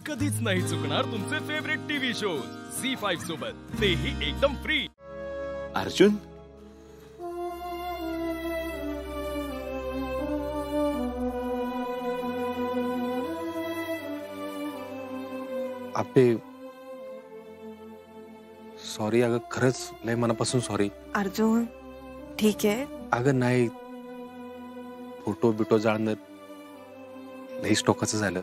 कधीच नाही चुकणार तुमचे फेवरेट टीव्ही शोज झी5 सोबत, तेही एकदम फ्री। अर्जुन, आपे सॉरी अगं, खरंच लय मनापासून सॉरी। अर्जुन ठीक आहे अगं नाही, फोटो बिटो जाळणं लई टोकाचं झालं।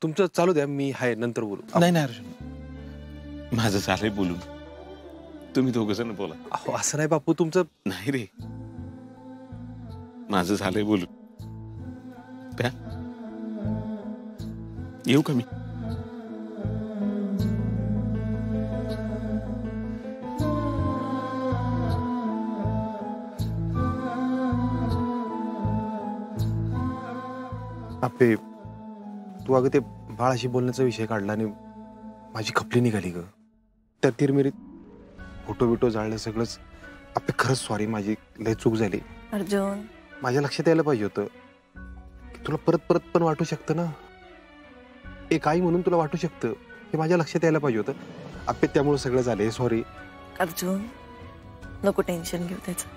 तुमचं चालू द्या, मी हाय, नंतर बोलू। नाही नाही अर्जुन, माझं झालंय बोलून, तुम्ही दोघं जण बोला। अहो असं नाही बापू, तुमचं नाही रे, माझं झालंय बोलून। येऊ का मी? आपे तू अगं ते बाळाशी बोलण्याचा विषय काढला आणि माझी खपली निघाली ग। त्या तिरमिरीत फोटो बिटो जाळलं सगळंच। आपे खरंच सॉरी, माझी लय चूक झाली। अर्जुन, माझ्या लक्षात यायला पाहिजे होतं की तुला परत परत पण वाटू शकतं ना, एक आई म्हणून तुला वाटू शकतं, हे माझ्या लक्षात यायला पाहिजे होतं। आपे त्यामुळे सगळं झालंय, सॉरी। अर्जुन नको टेन्शन घेऊ त्याचं।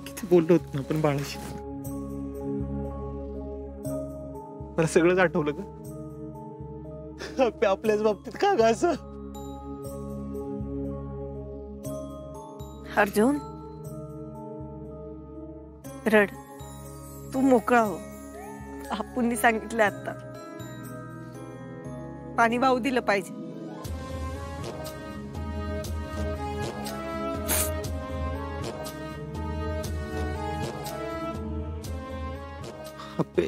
किती बोललो होतो ना आपण बाळाशी, मला सगळंच आठवलं ग। आपल्याच बाबतीत का ग असं? अर्जुन रड, तू मोकळा हो। बापूंनी सांगितलं आता, पाणी वाहू दिलं पाहिजे। अप्पे,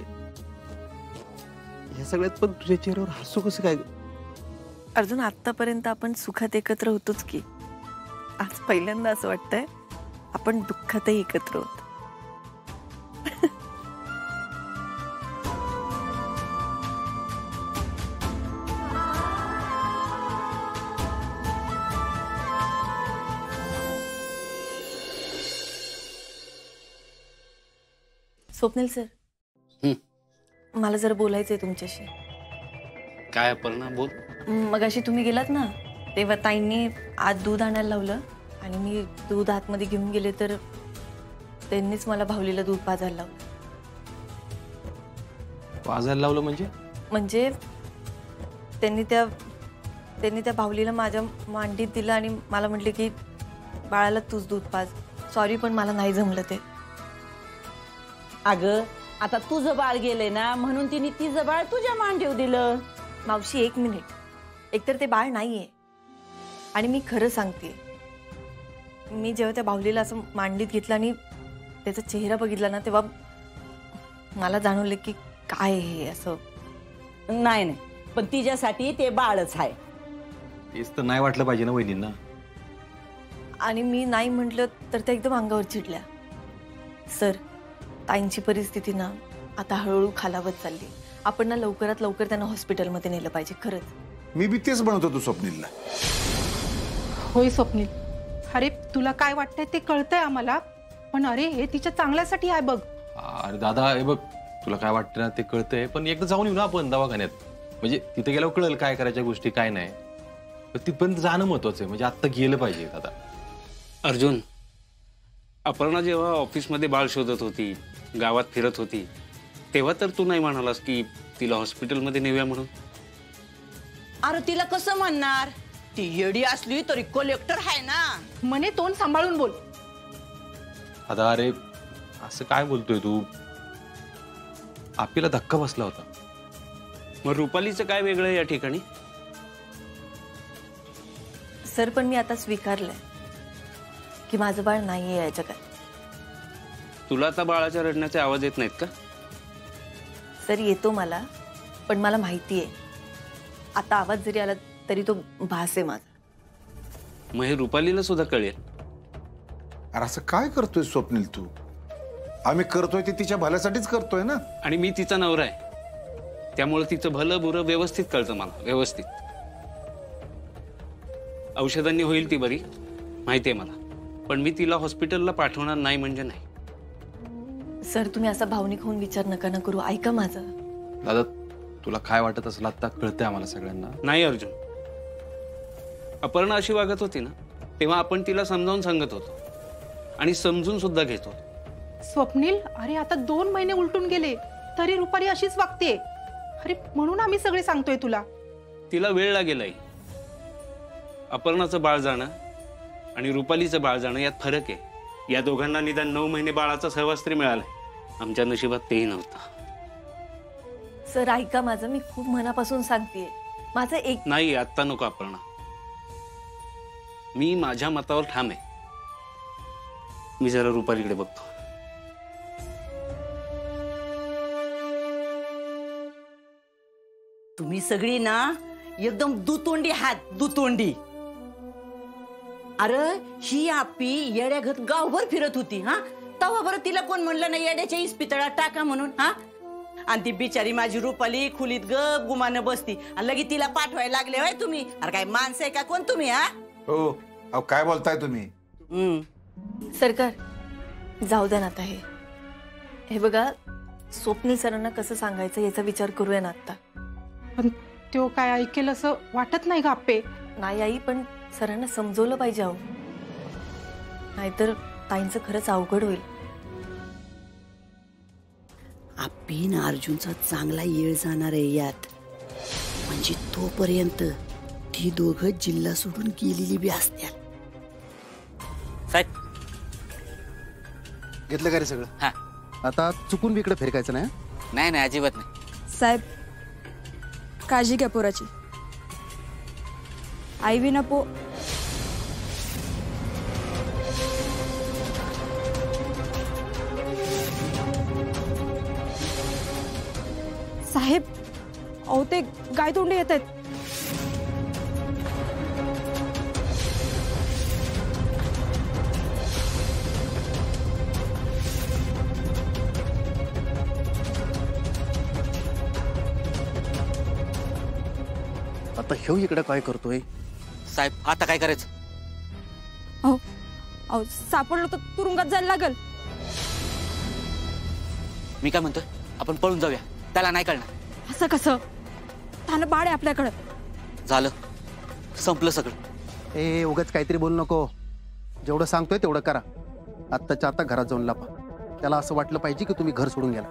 या सगळ्यात पण तुझ्या चेहऱ्यावर हसू कसं काय? अर्जुन आतापर्यंत आपण सुखात एकत्र होतोच की, आज पहिल्यांदा असं वाटतंय आपण दुःखातही एकत्र होतो। स्वप्नील सर, मला जरा बोलायचंय तुमच्याशी। काय अपर्णा, बोल। मगाशी तुम्ही गेलात ना, तेव्हा ताईंनी आज दूध आणायला लावलं आणि मी दूध आतमध्ये घेऊन गेले तर त्यांनीच मला भावलीला दूध पाजायला लावलं। पाजायला लावलं म्हणजे त्यांनी त्या भावलीला माझ्या मांडीत दिलं आणि मला म्हटले की बाळाला तूच दूध पाज। सॉरी, पण मला नाही जमलं ते। अगं आता तुझं बाळ गेले ना, म्हणून तिने तिचं बाळ तुझ्या मांडीवर दिलं। मावशी एक मिनिट, एकतर ते बाळ नाहीये आणि मी खरं सांगते, मी जेव्हा त्या बाहुलीला असं मांडीत घेतलं आणि त्याचा चेहरा बघितला ना, तेव्हा मला जाणवलं की काय हे असं। नाही नाही, पण तिच्यासाठी ते बाळच आहे। तेच तर नाही वाटलं पाहिजे ना वहिनींना। आणि मी नाही म्हटलं तर त्या एकदम अंगावर चिडल्या। सर, ताईंची परिस्थिती ना आता हळूहळू खालावत चालली। आपण ना लवकरात लवकर त्यांना हॉस्पिटलमध्ये नेलं पाहिजे। खरंच मी बी तेच म्हणत होतो स्वप्नीलला। होय स्वप्नील, अरे तुला काय वाटतंय ते कळतंय आम्हाला, पण अरे हे तिच्या चांगल्यासाठी आहे बघ। अरे दादा, हे बघ, तुला काय वाटतं ना ते कळतंय, पण एकदा जाऊन येऊ ना आपण दवाखान्यात, म्हणजे तिथे गेल्यावर कळेल काय करायच्या गोष्टी काय नाही। पण तिथपर्यंत जाणं महत्वाचं आहे, म्हणजे आत्ता गेलं पाहिजे दादा। अर्जुन, अपर्णा जेव्हा ऑफिसमध्ये बाळ शोधत होती, गावात फिरत होती, तेव्हा तर तू नाही म्हणालास की तिला हॉस्पिटलमध्ये नेऊया म्हणून? अरे तिला कसं म्हणणार, ती येडी असली तरी कलेक्टर आहे ना। म्हणे तोंड सांभाळून बोल। आता अरे असं काय बोलतोय तू? आपल्याला धक्का बसला होता। मग रुपालीचं काय वेगळं या ठिकाणी? सर, पण मी आता स्वीकारलंय की माझं बाळ नाहीये या जगात। तुला आता बाळाच्या रडण्याचे आवाज येत नाहीत का? सर, येतो मला, पण मला माहिती आहे आता आवाज जरी आला तरी तो भास आहे माझा। मग हे रुपालीला सुद्धा कळेल। अरे असं काय करतोय स्वप्नील तू? आम्ही करतोय ते तिच्या भल्यासाठीच करतोय ना। आणि मी तिचा नवरा आहे, त्यामुळे तिचं भलं बुरं व्यवस्थित कळतं मला, व्यवस्थित। औषधांनी होईल ती बरी, माहिती आहे मला, पण मी तिला हॉस्पिटलला पाठवणार नाही म्हणजे नाही। सर तुम्ही असा भावनिक होऊन विचार नका ना करू, ऐका माझं. दादा तुला काय वाटत असेल आता कळतंय आम्हाला सगळ्यांना. नाही अर्जुन, अपर्णा अशी वागत होती ना तेव्हा आपण तिला समजावून सांगत होतो आणि समजून सुद्धा घेतो. स्वप्नील, अरे आता 2 महिने उलटून गेले तरी रुपाली अशीच वागते. अरे म्हणून आम्ही सगळे सांगतोय तुला. तिला वेळ लागेल. अपर्णाचं बाळ जाणं आणि रुपालीचं बाळ जाणं यात फरक आहे. या दोघांना निदान 9 महिने बाळाचा सहवास तरी मिळालाय. आमच्या नशिबात तेही नव्हतं. सर ऐका माझं, मी खूप मनापासून सांगतेय. माझं एक नाही, आत्ता नको अपर्णा. मी माझ्या मतावर ठाम आहे. मी जरा रुपालीकडे बघतो. तुम्ही सगळी ना एकदम दुतोंडी हात, दुतोंडी. अरे ही आपी येड्यागत गावभर फिरत होती. हा तवा बरं तिला कोण म्हणलं नाही येड्याच्या इस्पितळात टाका म्हणून. हा आणि ती बिचारी माझी रुपाली खुलीत गप गुमानं बसती आणि लगेच तिला पाठवायला लागले होय तुम्ही. अरे काय माणसं आहे का कोण तुम्ही? हा हो, अहो काय बोलताय तुम्ही? सरकार जाऊ द्या ना आता. हे बघा, स्वप्नील सरांना कसं सांगायचं याचा विचार करूया ना आता. पण तो काय ऐकेल असं वाटत नाही का आप्पे? नाही आई, पण सरांना समजवलं पाहिजे अहो, नाहीतर ताईंचं खरंच अवघड होईल. आपी ना अर्जुनचा चांगला येळ जाणार आहे यात. म्हणजे तोपर्यंत ती दोघं जिल्हा सोडून गेलेली बी असत्या. साहेब घेतलं का रे सगळं? हा. आता चुकून बी इकडे फिरकायचं नाही. नाही नाही, अजिबात नाही साहेब. काळजी घ्या पोराची. आई विना साहेब, अहो ते गायतोंडे येत आहेत. आता ह्यो इकडे काय करतोय? साहेब, आता काय करायचं? अहो सापडलं तर तुरुंगात जायला लागल. मी काय म्हणतोय, आपण पळून जाऊया, त्याला नाही कळणार. असं कसं? थानं बाळ आहे आपल्याकडं. झालं, संपलं सगळं. ए उगाच काहीतरी बोलू नको. जेवढं सांगतोय तेवढं करा. आत्ताच्या आता घरात जाऊन लपा. त्याला असं वाटलं पाहिजे की तुम्ही घर सोडून गेला.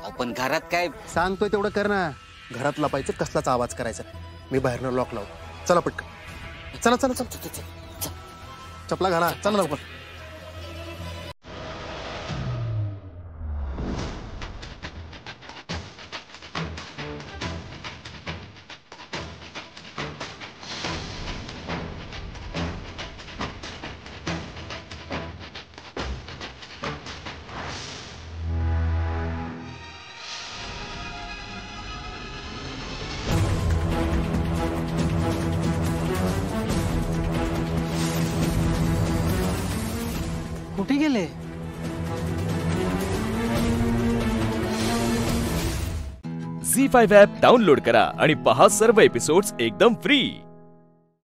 आपण घरात काय सांगतोय तेवढं कर ना. घरात लपायचं, कसलाच आवाज करायचा. मी बाहेरनं लॉक लावतो. चला पटकन, चला चला चला. चपला घाला, चला लवकर. कुठे गेले? झी5 ॲप डाउनलोड करा आणि पहा सर्व एपिसोड्स एकदम फ्री.